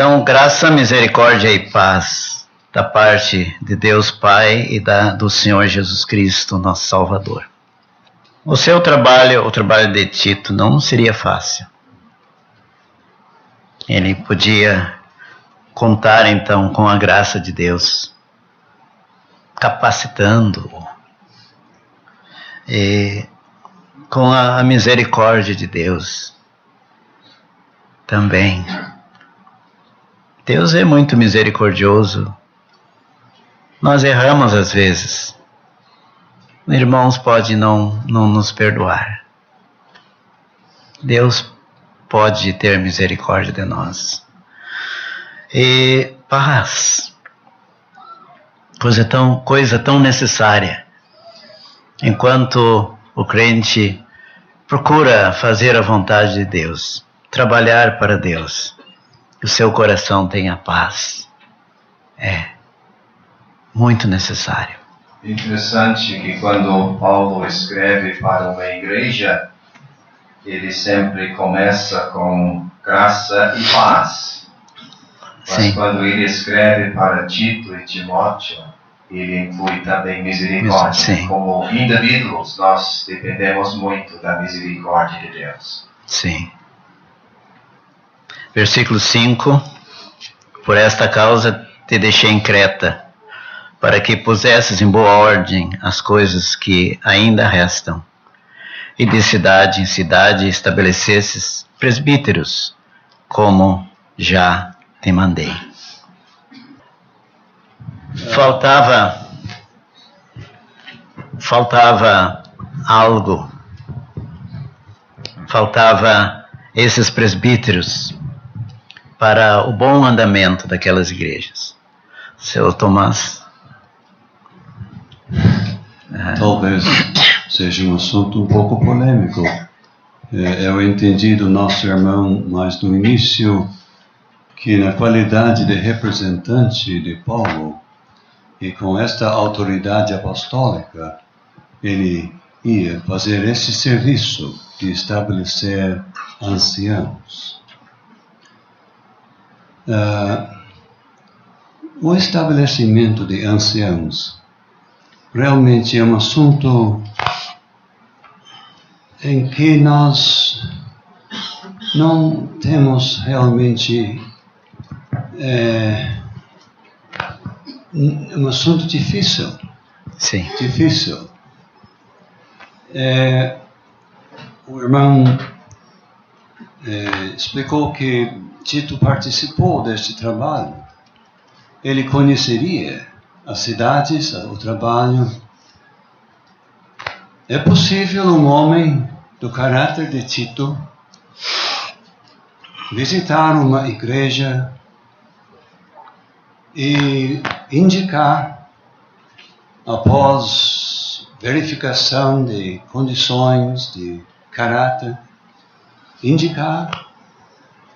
Então, graça, misericórdia e paz da parte de Deus Pai e do Senhor Jesus Cristo, nosso Salvador. O seu trabalho, o trabalho de Tito, não seria fácil. Ele podia contar, então, com a graça de Deus, capacitando-o, e com a misericórdia de Deus também. Deus é muito misericordioso. Nós erramos às vezes. Irmãos podem não nos perdoar. Deus pode ter misericórdia de nós. E paz, coisa tão necessária. Enquanto o crente procura fazer a vontade de Deus, trabalhar para Deus, que o seu coração tenha paz. É muito necessário. Interessante que quando Paulo escreve para uma igreja, ele sempre começa com graça e paz. Mas sim, quando ele escreve para Tito e Timóteo, ele inclui também misericórdia. Sim. Como indivíduos, nós dependemos muito da misericórdia de Deus. Sim. Versículo 5. Por esta causa te deixei em Creta, para que pusesses em boa ordem as coisas que ainda restam, e de cidade em cidade estabelecesses presbíteros, como já te mandei. Faltava algo. Faltava esses presbíteros para o bom andamento daquelas igrejas. Seu Tomás? Talvez seja um assunto um pouco polêmico. Eu entendi do nosso irmão mais no início que na qualidade de representante de Paulo e com esta autoridade apostólica, ele ia fazer esse serviço de estabelecer anciãos. O estabelecimento de anciãos realmente é um assunto em que nós não temos realmente um assunto difícil. Sim. Difícil. O irmão explicou que Tito participou deste trabalho. Ele conheceria as cidades, o trabalho. É possível um homem do caráter de Tito visitar uma igreja e indicar, após verificação de condições de caráter, indicar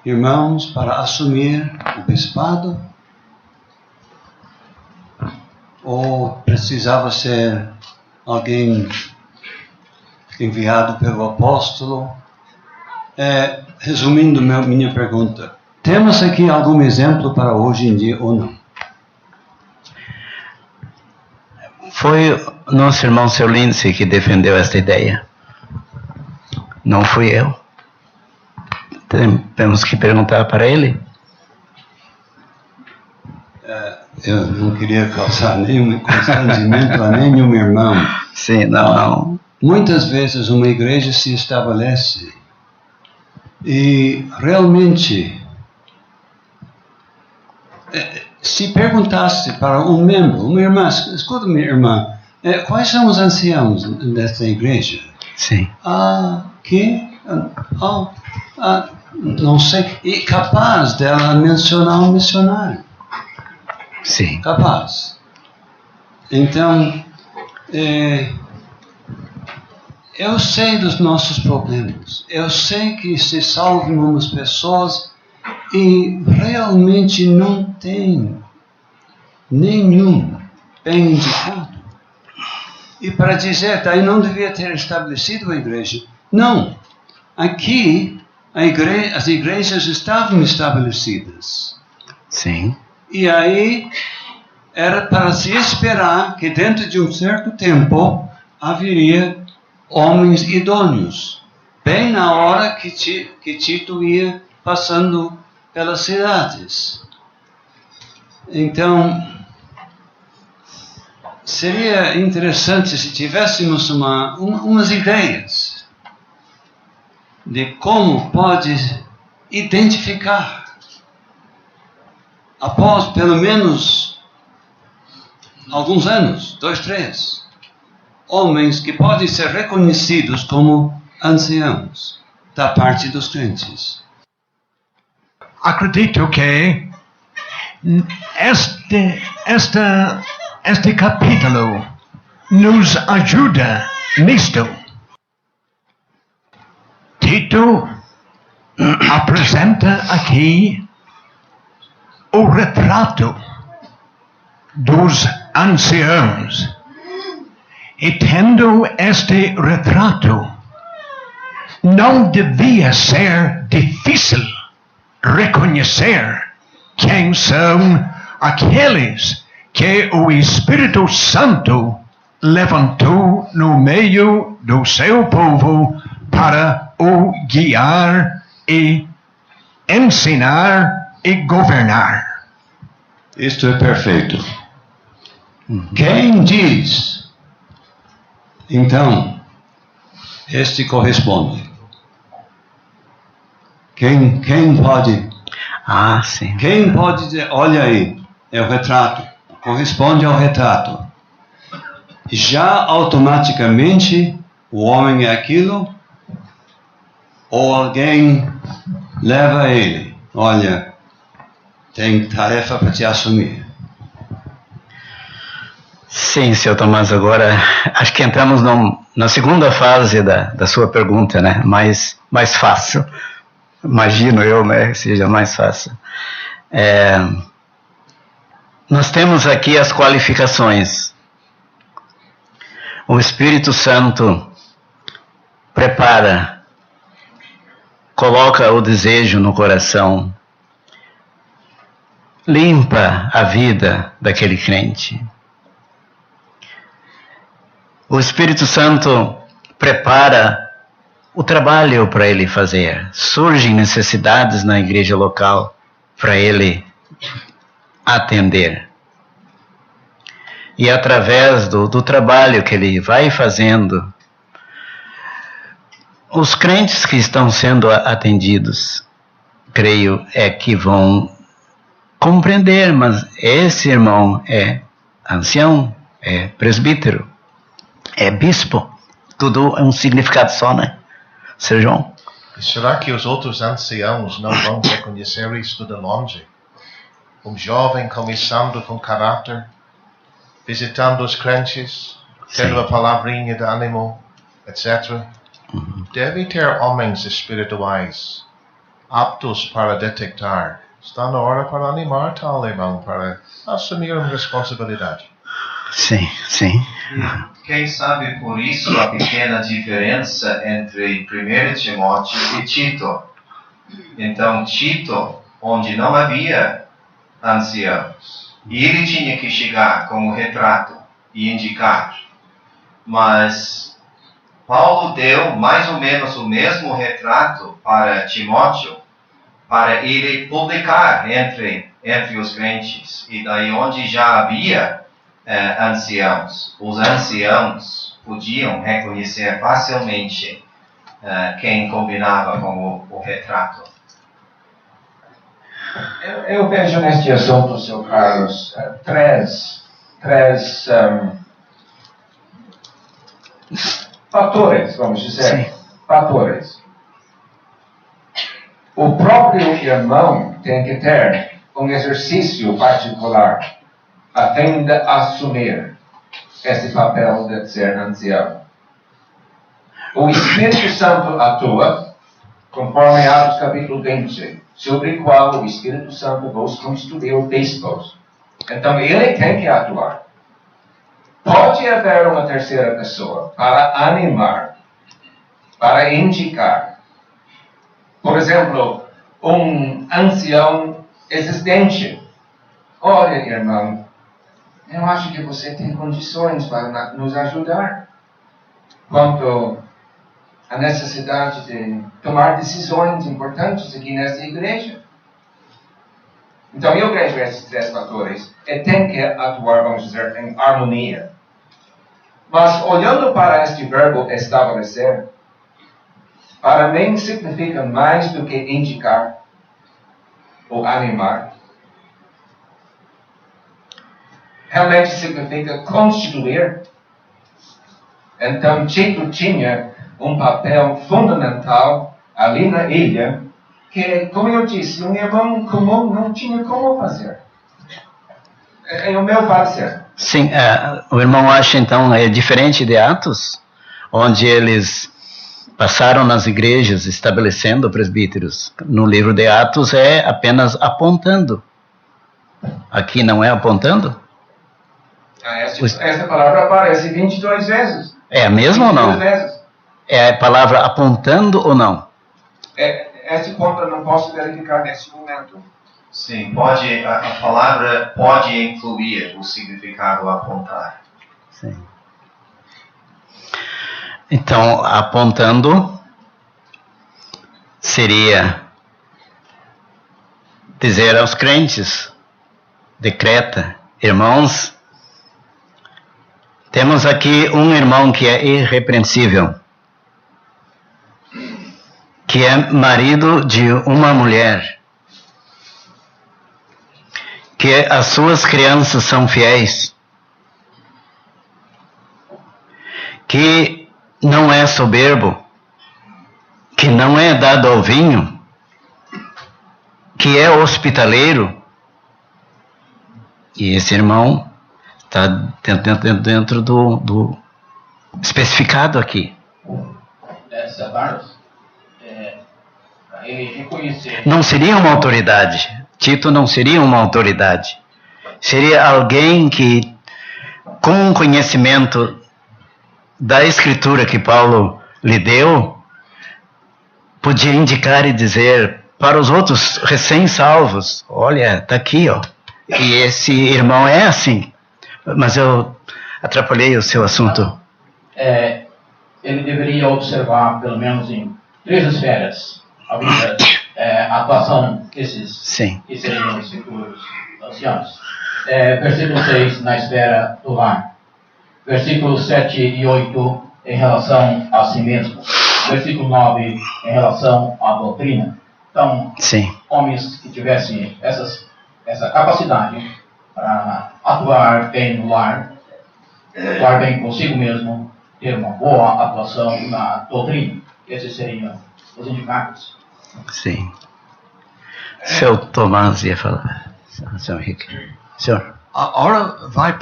irmãos para assumir o bispado, ou precisava ser alguém enviado pelo apóstolo? Resumindo minha pergunta, temos aqui algum exemplo para hoje em dia ou não? Foi o nosso irmão Seu Lindsay que defendeu esta ideia. Não fui eu. Temos que perguntar para ele. Eu não queria causar nenhum constrangimento a nenhum irmão. Sim, não. Muitas vezes uma igreja se estabelece e realmente, se perguntasse para um membro, uma irmã, escuta minha irmã, quais são os anciãos dessa igreja? Sim. Não sei. E capaz dela mencionar um missionário. Sim. Capaz. Então, eu sei dos nossos problemas. Eu sei que se salvam umas pessoas e realmente não tem nenhum bem indicado. E para dizer, daí não devia ter estabelecido a igreja. Não. Aqui, as igrejas estavam estabelecidas. Sim. E aí era para se esperar que dentro de um certo tempo haveria homens idôneos, bem na hora que Tito ia passando pelas cidades. Então, seria interessante se tivéssemos umas ideias de como pode identificar, após pelo menos alguns anos, 2, 3, homens que podem ser reconhecidos como anciãos da parte dos crentes. Acredito que este capítulo nos ajuda nisto. Tito apresenta aqui o retrato dos anciãos. E tendo este retrato, não devia ser difícil reconhecer quem são aqueles que o Espírito Santo levantou no meio do seu povo para o guiar e ensinar e governar. Isto é perfeito. Quem diz? Então, este corresponde. Quem pode? Ah, sim. Quem pode dizer, olha aí, é o retrato, corresponde ao retrato. Já automaticamente o homem é aquilo, ou alguém leva ele, olha, tem tarefa para te assumir. Sim, Sr. Tomás, agora acho que entramos na segunda fase da sua pergunta, né? Mais fácil. Imagino eu, né? Que seja mais fácil. Nós temos aqui as qualificações. O Espírito Santo prepara, coloca o desejo no coração, limpa a vida daquele crente. O Espírito Santo prepara o trabalho para ele fazer. Surgem necessidades na igreja local para ele atender. E através do trabalho que ele vai fazendo, os crentes que estão sendo atendidos, creio, que vão compreender, mas esse irmão é ancião, é presbítero, é bispo, tudo é um significado só, né? Sr. João? Será que os outros anciãos não vão reconhecer isto de longe? Um jovem começando com caráter, visitando os crentes, tendo a palavrinha de ânimo, etc. Deve ter homens espirituais aptos para detectar. Está na hora para animar tal irmão, para assumir uma responsabilidade. Sim, sim. E quem sabe por isso a pequena diferença entre 1 Timóteo e Tito. Então, Tito, onde não havia anciãos, e ele tinha que chegar com o retrato e indicar. Mas Paulo deu mais ou menos o mesmo retrato para Timóteo, para ele publicar entre os crentes. E daí onde já havia anciãos, os anciãos podiam reconhecer facilmente quem combinava com o retrato. Eu vejo neste assunto, Sr. Carlos, três fatores, vamos dizer. Sim. Fatores. O próprio irmão tem que ter um exercício particular a fim de assumir esse papel de ser ancião. O Espírito Santo atua, conforme Atos capítulo 20, sobre o qual o Espírito Santo vos constituiu bispos. Então, ele tem que atuar. Pode haver uma terceira pessoa para animar, para indicar. Por exemplo, um ancião existente olha, irmão, eu acho que você tem condições para nos ajudar quanto à necessidade de tomar decisões importantes aqui nessa igreja. Então, eu vejo esses 3 fatores e tem que atuar, vamos dizer, em harmonia. Mas, olhando para este verbo estabelecer, para mim significa mais do que indicar ou animar. Realmente significa constituir. Então, Tito tinha um papel fundamental ali na ilha, que, como eu disse, um irmão comum não tinha como fazer. É o meu parecer. Sim, o irmão acha então é diferente de Atos, onde eles passaram nas igrejas estabelecendo presbíteros. No livro de Atos é apenas apontando. Aqui não é apontando? Essa palavra aparece 22 vezes. É a mesma ou não? 22 vezes. É a palavra apontando ou não? Esse ponto eu não posso verificar nesse momento. Sim, a palavra pode incluir o significado apontar. Sim. Então, apontando seria dizer aos crentes de Creta, irmãos, temos aqui um irmão que é irrepreensível, que é marido de uma mulher, que as suas crianças são fiéis, que não é soberbo, que não é dado ao vinho, que é hospitaleiro. E esse irmão está dentro do especificado aqui. Essa parte, ele reconhecer. Não seria uma autoridade. Tito não seria uma autoridade. Seria alguém que, com o conhecimento da escritura que Paulo lhe deu, podia indicar e dizer para os outros recém-salvos, olha, está aqui, ó. E esse irmão é assim. Mas eu atrapalhei o seu assunto. Ele deveria observar, pelo menos em 3 esferas, a atuação desses que seriam os futuros anciãos. Versículo 6, na esfera do lar. Versículos 7 e 8, em relação a si mesmo. Versículo 9, em relação à doutrina. Então, homens que tivessem essa capacidade para atuar bem no lar, atuar bem consigo mesmo, ter uma boa atuação na doutrina. Esses seriam os indicados. Sim. Seu Tomás ia falar. Senhor Henrique. Senhor. A hora vai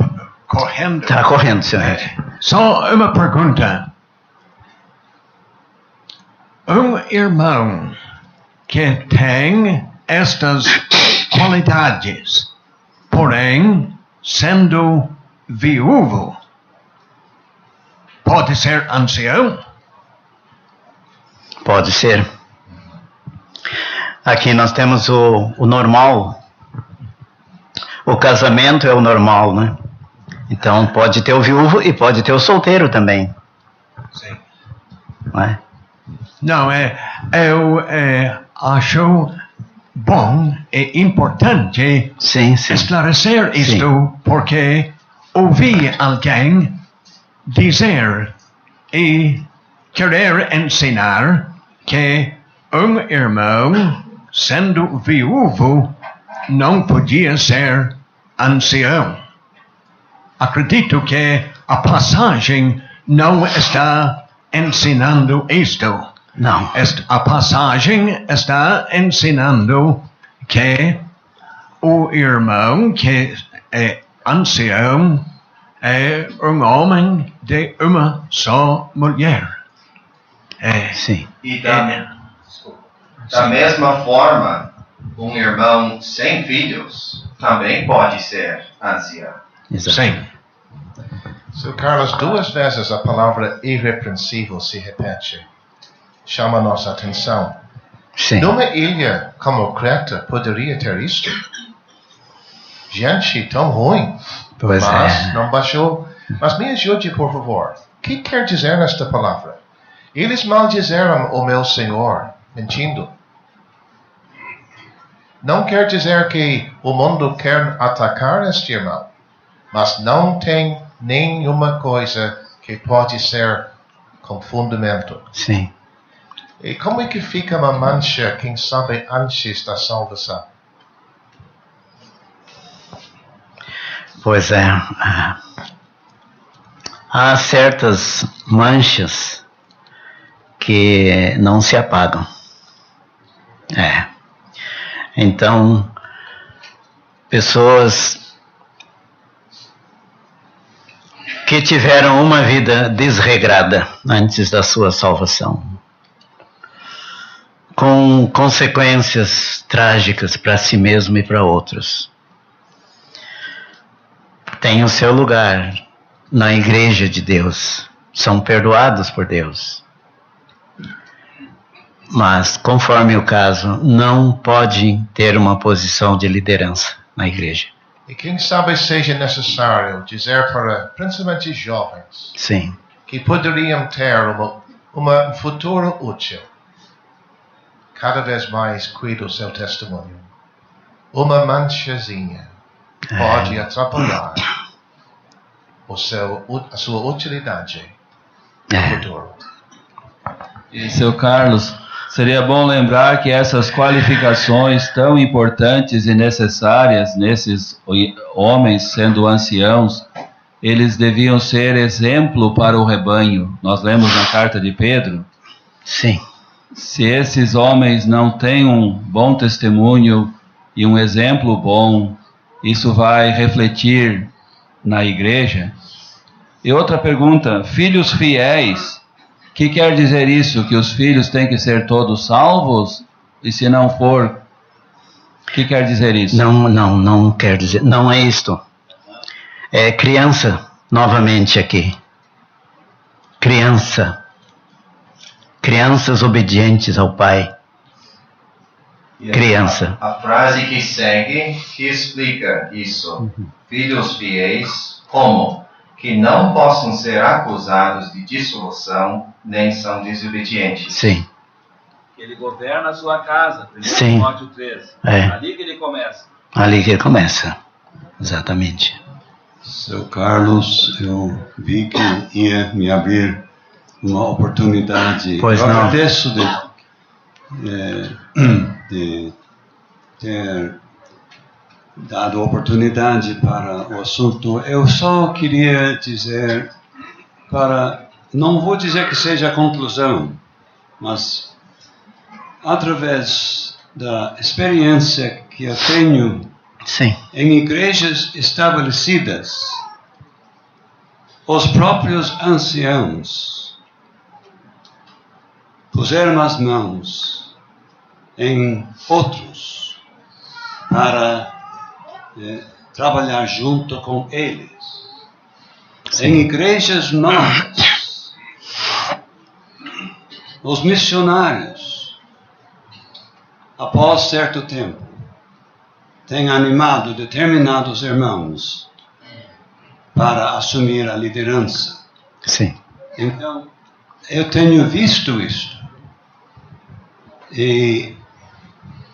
correndo. Está correndo, senhor Henrique. Só uma pergunta. Um irmão que tem estas qualidades, porém, sendo viúvo, pode ser ancião? Pode ser. Aqui nós temos o normal. O casamento é o normal, né? Então pode ter o viúvo e pode ter o solteiro também. Sim. Não é? Não, eu acho bom e importante esclarecer isto, porque ouvi alguém dizer e querer ensinar que um irmão, sendo viúvo, não podia ser ancião. Acredito que a passagem não está ensinando isto. Não. A passagem está ensinando que o irmão que é ancião é um homem de uma só mulher. Sim. E da mesma forma, um irmão sem filhos também pode ser ancião. Sim. Seu Carlos, 2 vezes a palavra irrepreensível se repete. Chama a nossa atenção. Sim. Numa ilha como Creta, poderia ter isto? gente tão ruim. Pois Mas não baixou. Mas me ajude, por favor. O que quer dizer nesta palavra? Eles maldizeram o meu Senhor, mentindo. Não quer dizer que o mundo quer atacar este irmão, mas não tem nenhuma coisa que pode ser com fundamento. Sim. E como é que fica uma mancha, quem sabe, antes da salvação? Pois é. Há certas manchas que não se apagam. Então, pessoas que tiveram uma vida desregrada antes da sua salvação, com consequências trágicas para si mesmo e para outros, têm o seu lugar na igreja de Deus, são perdoados por Deus. Mas, conforme o caso, não podem ter uma posição de liderança na igreja. E quem sabe seja necessário dizer para, principalmente jovens, Sim. que poderiam ter um futuro útil. Cada vez mais cuida do seu testemunho. Uma manchazinha pode atrapalhar a sua utilidade no futuro. E, seu Carlos, seria bom lembrar que essas qualificações tão importantes e necessárias nesses homens, sendo anciãos, eles deviam ser exemplo para o rebanho. Nós lemos na carta de Pedro. Sim. Se esses homens não têm um bom testemunho e um exemplo bom, isso vai refletir na igreja. E outra pergunta, filhos fiéis. O que quer dizer isso? Que os filhos têm que ser todos salvos? E se não for, o que quer dizer isso? Não quer dizer, não é isto. É criança, novamente aqui. Crianças obedientes ao pai. Criança. A frase que segue que explica isso. Filhos fiéis, como? Que não possam ser acusados de dissolução, nem são desobedientes. Sim. Ele governa a sua casa, 1 Sim. Timóteo 13. Ali que ele começa. Ali que ele começa. Exatamente. Seu Carlos, eu vi que ia me abrir uma oportunidade. Pois eu não. agradeço de ter dado oportunidade para o assunto. Eu só queria dizer, não vou dizer que seja a conclusão, mas através da experiência que eu tenho Sim. em igrejas estabelecidas, os próprios anciãos puseram as mãos em outros para trabalhar junto com eles. Sim. Em igrejas novas, os missionários, após certo tempo, têm animado determinados irmãos para assumir a liderança. Sim. Então, eu tenho visto isso. E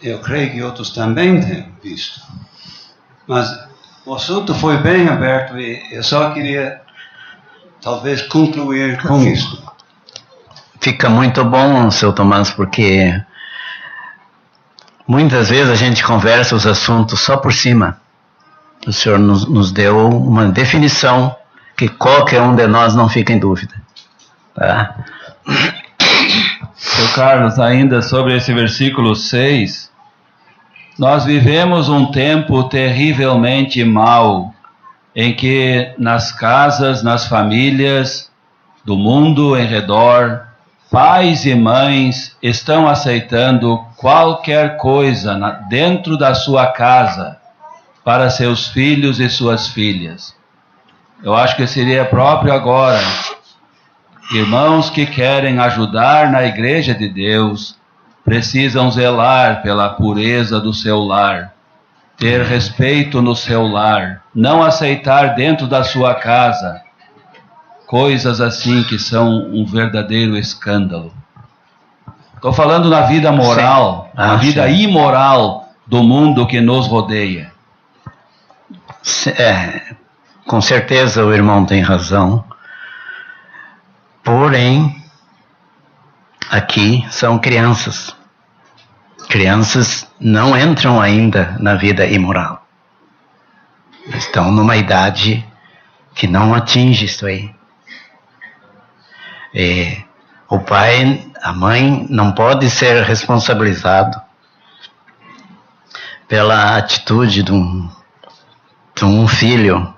eu creio que outros também têm visto. Mas o assunto foi bem aberto e eu só queria, talvez, concluir com isso. Fica muito bom, seu Tomás, porque muitas vezes a gente conversa os assuntos só por cima. O senhor nos deu uma definição que qualquer um de nós não fica em dúvida. Tá? Seu Carlos, ainda sobre esse versículo 6, nós vivemos um tempo terrivelmente mau, em que nas casas, nas famílias do mundo em redor, pais e mães estão aceitando qualquer coisa dentro da sua casa para seus filhos e suas filhas. Eu acho que seria próprio agora, irmãos que querem ajudar na igreja de Deus, precisam zelar pela pureza do seu lar. ter respeito no seu lar, não aceitar dentro da sua casa coisas assim que são um verdadeiro escândalo. Estou falando na vida moral, na vida imoral do mundo que nos rodeia. Com certeza o irmão tem razão. Porém, aqui são crianças. Crianças não entram ainda na vida imoral. Estão numa idade que não atinge isso aí. O pai, a mãe não pode ser responsabilizado pela atitude de um filho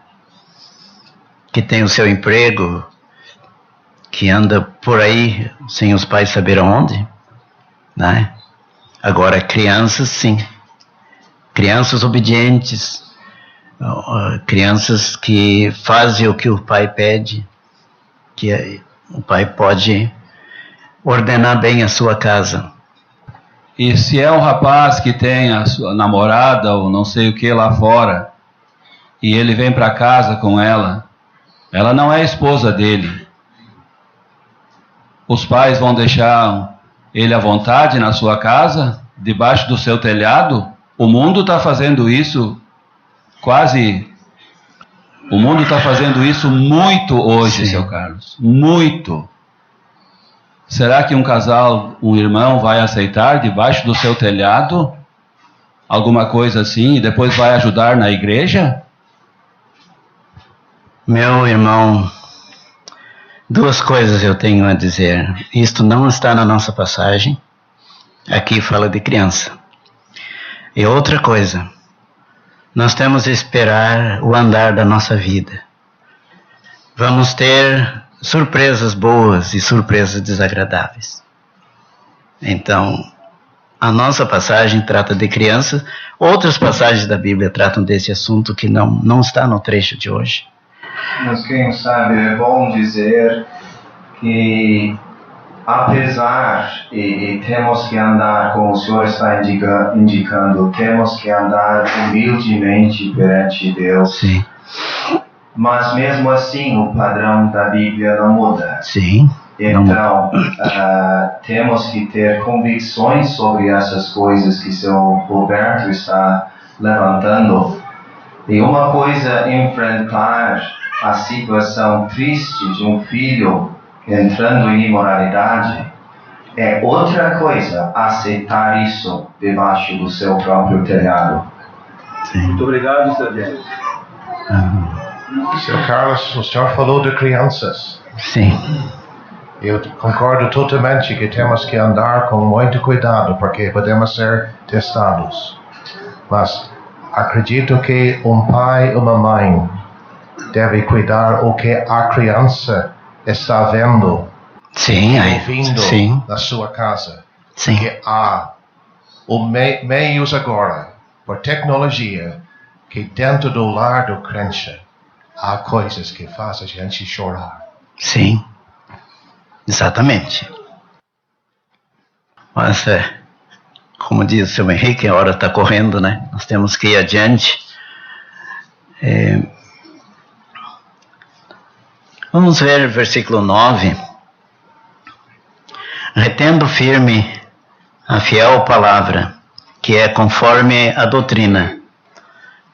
que tem o seu emprego, que anda por aí sem os pais saber aonde, né? Agora, crianças, sim. Crianças obedientes, crianças que fazem o que o pai pede, que o pai pode ordenar bem a sua casa. E se é um rapaz que tem a sua namorada ou não sei o que lá fora, e ele vem para casa com ela não é esposa dele. Os pais vão deixar ele à vontade na sua casa, debaixo do seu telhado? O mundo está fazendo isso O mundo está fazendo isso muito hoje, seu Carlos. Muito. Será que um casal, um irmão, vai aceitar debaixo do seu telhado alguma coisa assim e depois vai ajudar na igreja? Meu irmão, duas coisas eu tenho a dizer. Isto não está na nossa passagem. Aqui fala de criança. E outra coisa, nós temos que esperar o andar da nossa vida. Vamos ter surpresas boas e surpresas desagradáveis. Então, a nossa passagem trata de crianças. Outras passagens da Bíblia tratam desse assunto que não está no trecho de hoje. Mas quem sabe é bom dizer que apesar, e temos que andar, como o Senhor está indicando, temos que andar humildemente perante Deus. Sim. Mas mesmo assim, o padrão da Bíblia não muda. Sim. Então, temos que ter convicções sobre essas coisas que o seu Roberto está levantando. E uma coisa, enfrentar a situação triste de um filho entrando em imoralidade, é outra coisa aceitar isso debaixo do seu próprio telhado. Sim. Muito obrigado, Sr. James. Sr. Carlos, o senhor falou de crianças. Sim. Eu concordo totalmente que temos que andar com muito cuidado, porque podemos ser testados. Mas acredito que um pai e uma mãe deve cuidar o que a criança está vendo, ouvindo na sua casa. Sim. Porque há meios agora, por tecnologia, que dentro do lar do crente há coisas que fazem a gente chorar. Sim, exatamente. Mas, como diz o seu Henrique, a hora está correndo, né? Nós temos que ir adiante. Vamos ver o versículo 9. Retendo firme a fiel palavra, que é conforme a doutrina,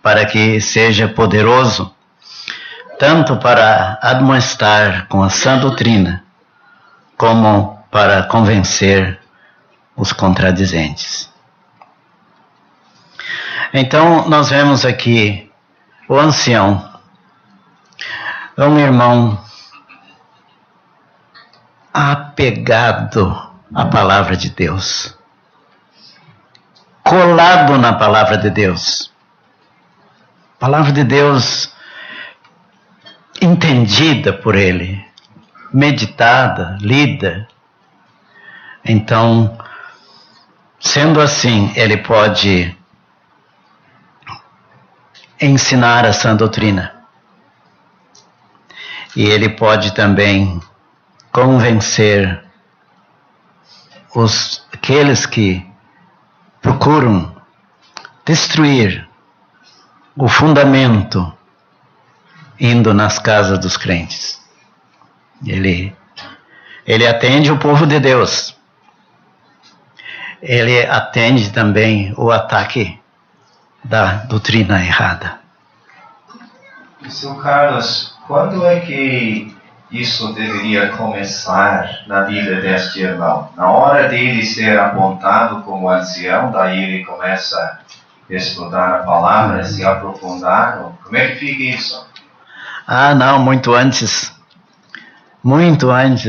para que seja poderoso, tanto para admoestar com a sã doutrina, como para convencer os contradizentes. Então, nós vemos aqui o ancião, um irmão apegado à palavra de Deus, colado na palavra de Deus. Palavra de Deus entendida por ele, meditada, lida. Então, sendo assim, ele pode ensinar a sã doutrina. E ele pode também convencer aqueles que procuram destruir o fundamento indo nas casas dos crentes. Ele atende o povo de Deus. Ele atende também o ataque da doutrina errada. Seu Carlos, quando é que isso deveria começar na vida deste irmão? Na hora dele ser apontado como ancião, daí ele começa a estudar a palavra, se aprofundar? Como é que fica isso? Ah, não, muito antes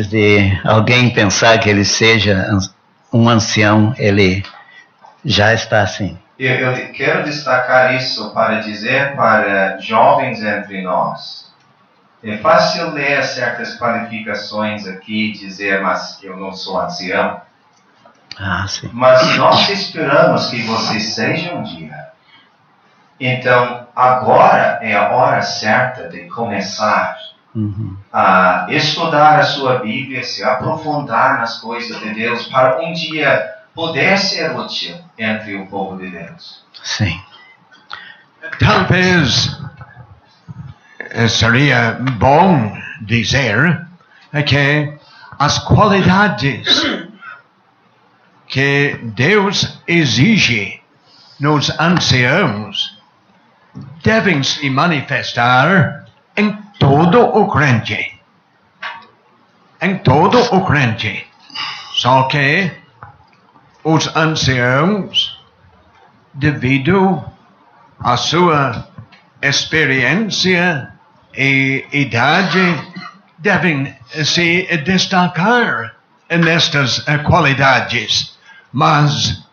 de alguém pensar que ele seja um ancião, ele já está assim. Eu quero destacar isso para dizer para jovens entre nós. É fácil ler certas qualificações aqui e dizer, mas eu não sou ancião. Ah, sim. Mas nós esperamos que você seja um dia. Então, agora é a hora certa de começar a estudar a sua Bíblia, se aprofundar nas coisas de Deus, para um dia poder ser útil entre o povo de Deus. Sim. Talvez seria bom dizer que as qualidades que Deus exige nos anciãos devem se manifestar em todo o crente. Em todo o crente. Só que os anciãos, devido à sua experiência e idade, devem se destacar nestas qualidades. Mas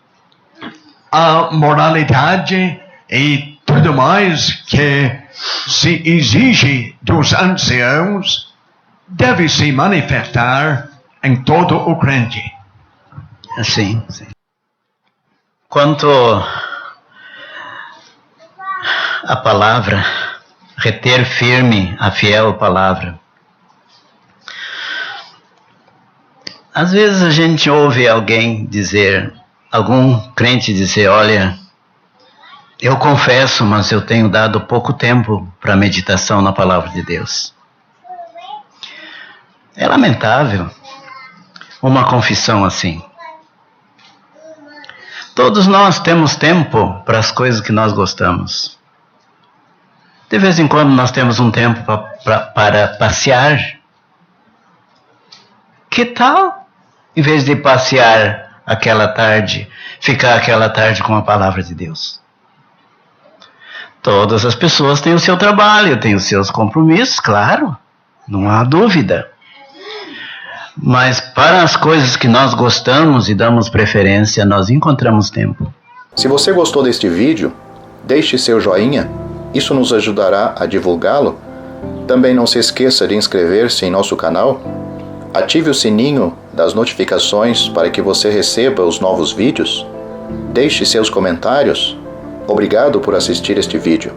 a moralidade e tudo mais que se exige dos anciãos deve se manifestar em todo o crente. Sim, sim. Quanto à palavra, reter firme a fiel palavra. Às vezes a gente ouve alguém dizer, algum crente dizer, olha, eu confesso, mas eu tenho dado pouco tempo para meditação na palavra de Deus. É lamentável uma confissão assim. Todos nós temos tempo para as coisas que nós gostamos. De vez em quando nós temos um tempo para passear. Que tal, em vez de passear aquela tarde, ficar aquela tarde com a palavra de Deus? Todas as pessoas têm o seu trabalho, têm os seus compromissos, claro, não há dúvida. Mas para as coisas que nós gostamos e damos preferência, nós encontramos tempo. Se você gostou deste vídeo, deixe seu joinha, isso nos ajudará a divulgá-lo. Também não se esqueça de inscrever-se em nosso canal, ative o sininho das notificações para que você receba os novos vídeos, deixe seus comentários. Obrigado por assistir este vídeo.